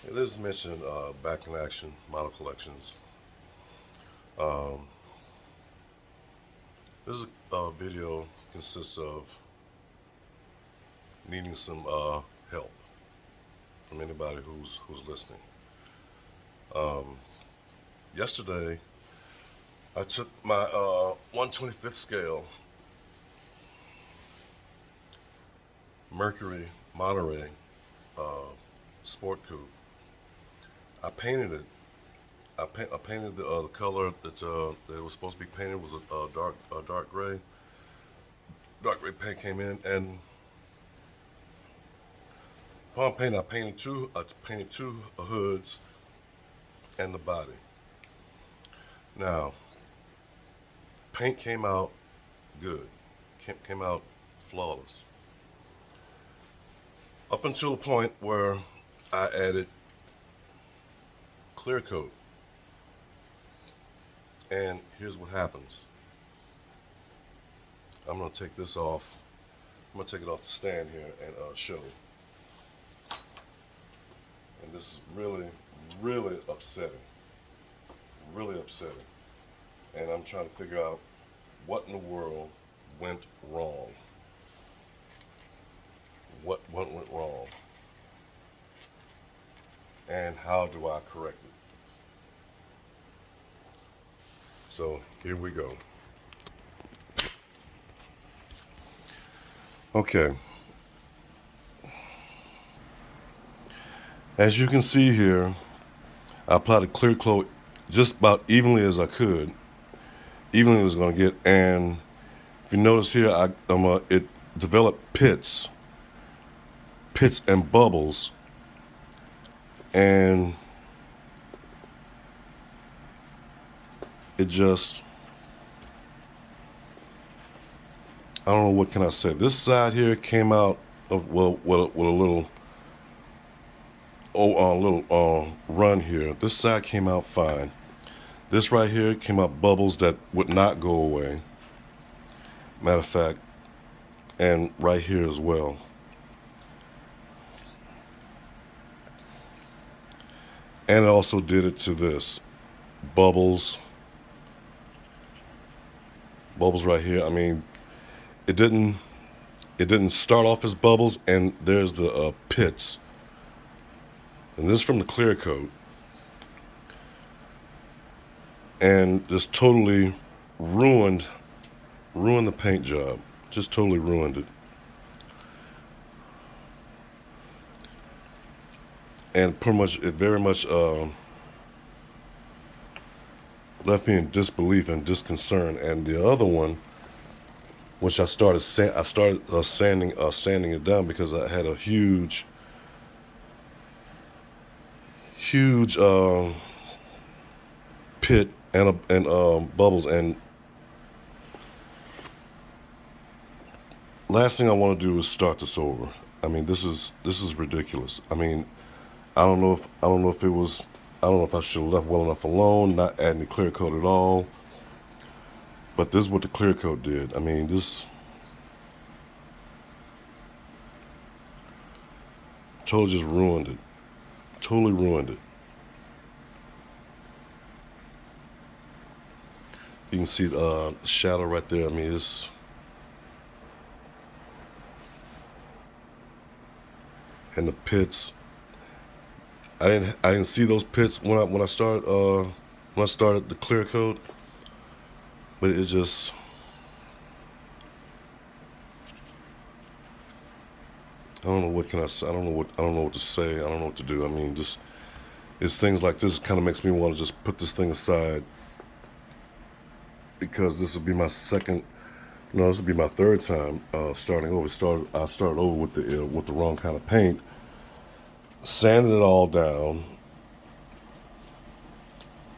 It is mentioned back in action model collections. Um, this video consists of needing some help from anybody who's listening. Um, Yesterday, I took my 1/25th scale Mercury Monterey sport coupe. I painted it. I painted the color that it was supposed to be painted was a dark gray. Dark gray paint came in, and upon painting, I painted two hoods and the body. Now, paint came out good. Came out flawless. Up until the point where I added clear coat. And here's what happens. I'm gonna take this off. I'm gonna take it off the stand here and show. And this is really upsetting. Really upsetting. And I'm trying to figure out what in the world went wrong. What went wrong? And how do I correct it? So here we go. Okay. As you can see here, I applied a clear coat just about evenly as I could, evenly as I was going to get. And if you notice here, it developed pits and bubbles, and it just, I don't know what can I say. This side here came out of, well, with a little run here. This side came out fine. This right here came out bubbles that would not go away. Matter of fact, and right here as well. And it also did it to this. Bubbles right here. I mean, it didn't start off as bubbles, and there's the pits. And this is from the clear coat. And just totally ruined the paint job. Just totally ruined it. And pretty much, it very much left me in disbelief and disconcern. And the other one, which I started sanding it down because I had a huge pit and bubbles. And last thing I want to do is start this over. I mean, this is ridiculous. I mean, I don't know if I should have left well enough alone, not adding the clear coat at all. But this is what the clear coat did. I mean, this totally just ruined it. Totally ruined it. You can see the shadow right there. I mean, it's, and the pits. I didn't see those pits when I started the clear coat, but it just, I don't know what can I say. I don't know what to say. I don't know what to do. I mean, just, it's things like this kind of makes me want to just put this thing aside, because this will be my second, no, this will be my third time starting over. I started over with the wrong kind of paint, sanded it all down.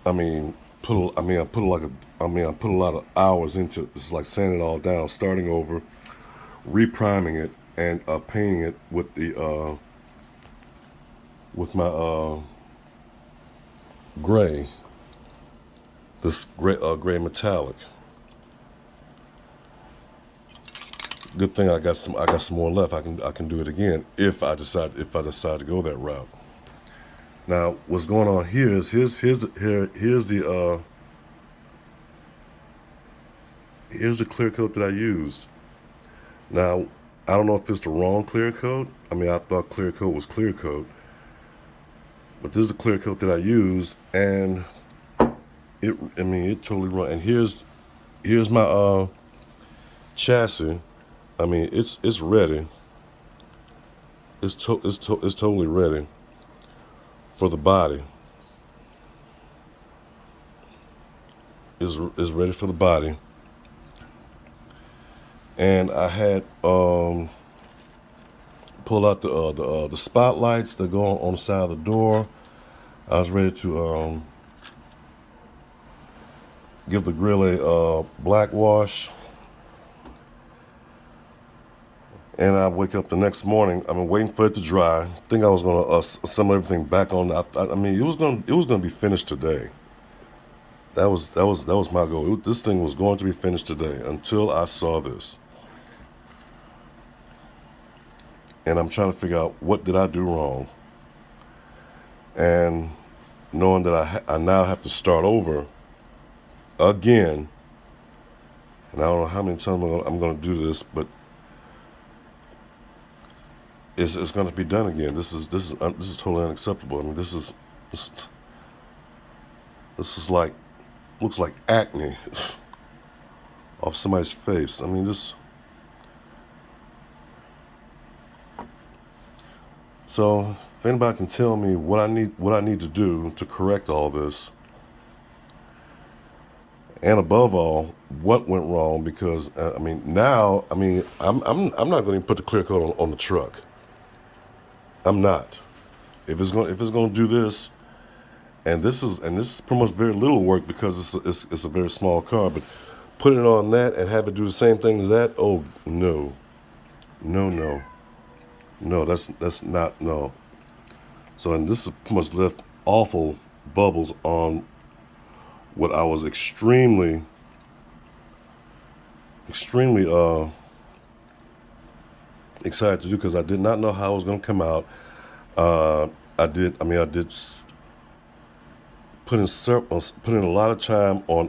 I mean, I put a lot of hours into it. It's like sanding it all down, starting over, repriming it, and painting it with the with my gray, this gray metallic. Good thing I got some more left. I can do it again if I decide to go that route. Now, what's going on here is here's the clear coat that I used. Now, I don't know if it's the wrong clear coat. I mean, I thought clear coat was clear coat, but this is the clear coat that I used, and it totally run. And here's my chassis. I mean, it's ready. It's totally ready for the body. Is ready for the body. And I had pulled out the spotlights that go on the side of the door. I was ready to give the grill a black wash. And I wake up the next morning. I've been waiting for it to dry. I think I was gonna assemble everything back on. I mean, it was gonna be finished today. That was my goal. This thing was going to be finished today until I saw this, and I'm trying to figure out what did I do wrong. And knowing that I now have to start over again, and I don't know how many times I'm going to do this, but it's going to be done again. This is totally unacceptable. I mean, this is like looks like acne off somebody's face. I mean, this. So if anybody can tell me what I need to do to correct all this, and above all, what went wrong? Because I mean, now I mean, I'm not going to put the clear coat on the truck. I'm not. If it's going to do this, and this is pretty much very little work because it's a very small car, but put it on that and have it do the same thing to that. Oh no, no, no, no. That's not no. So and this is pretty much left awful bubbles on what I was extremely excited to do because I did not know how it was going to come out. I did put in a lot of time on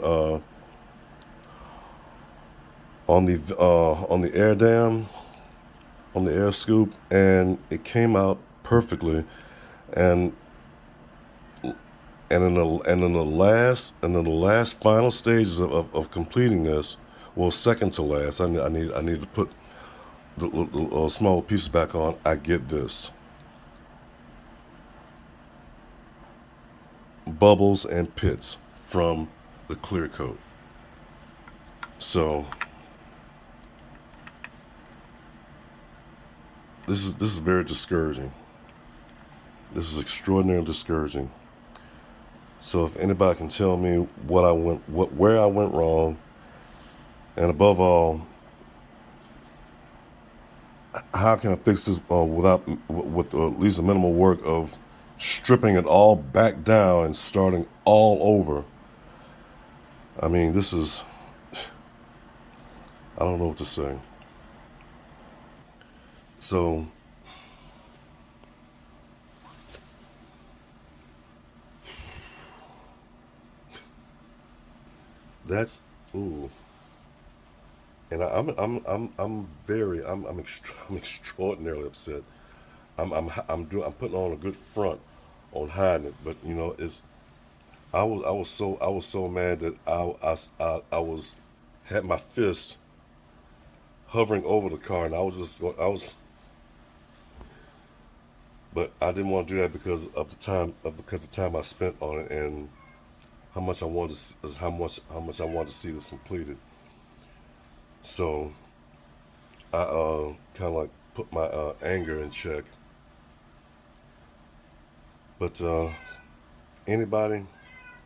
the air dam, on the air scoop, and it came out perfectly. And in the last final stages of completing this, well, second to last, I need to put the small pieces back on. I get this. Bubbles and pits from the clear coat. So this is very discouraging. This is extraordinarily discouraging. So if anybody can tell me where I went wrong, and above all, how can I fix this with at least a minimal work of stripping it all back down and starting all over? I mean, this is, I don't know what to say. So that's ooh, and I'm extraordinarily upset. I'm putting on a good front on hiding it, but you know it's I was so mad that I was had my fist hovering over the car, and I was, but I didn't want to do that because of the time I spent on it and how much I wanted to see this completed. So I kind of like put my anger in check. But anybody,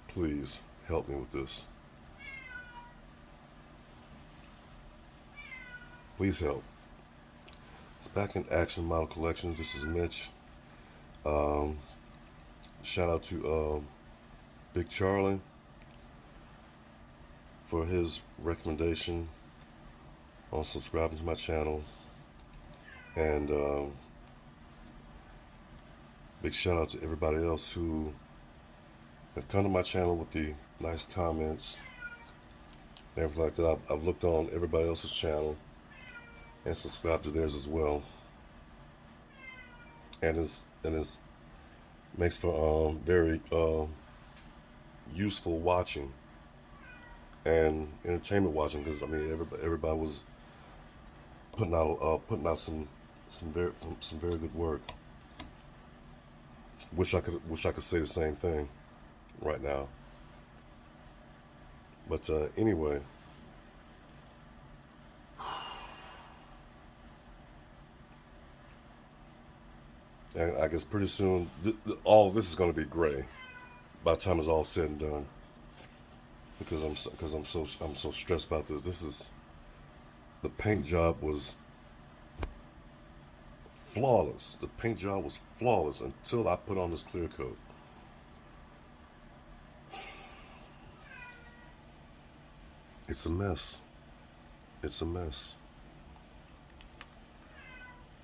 please help me with this. Please help. It's Back in Action Model Collections. This is Mitch. Um, Shout out to Big Charlie for his recommendation on subscribing to my channel. And big shout out to everybody else who have come to my channel with the nice comments and everything like that. I've looked on everybody else's channel and subscribed to theirs as well, and it's makes for very useful watching and entertainment watching, because I mean everybody was putting out some very good work. Wish I could say the same thing right now, but anyway, and I guess pretty soon all of this is going to be gray by the time it's all said and done, because I'm so stressed about this. The paint job was flawless. The paint job was flawless until I put on this clear coat. It's a mess. It's a mess.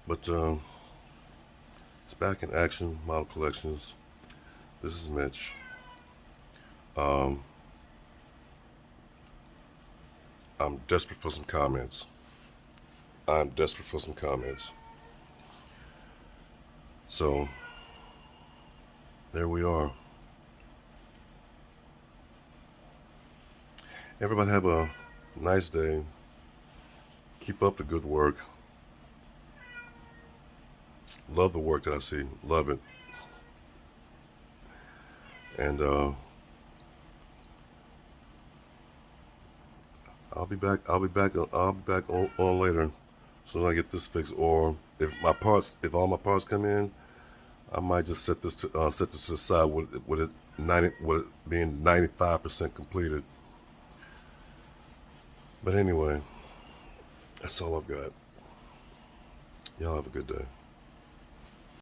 But it's back in action, Model Collections. This is Mitch. I'm desperate for some comments. I'm desperate for some comments. So, there we are. Everybody have a nice day. Keep up the good work. Love the work that I see. Love it. And I'll be back on later, so I get this fixed. Or if all my parts come in, I might just set this to the side with it being 95% completed. But anyway, that's all I've got. Y'all have a good day.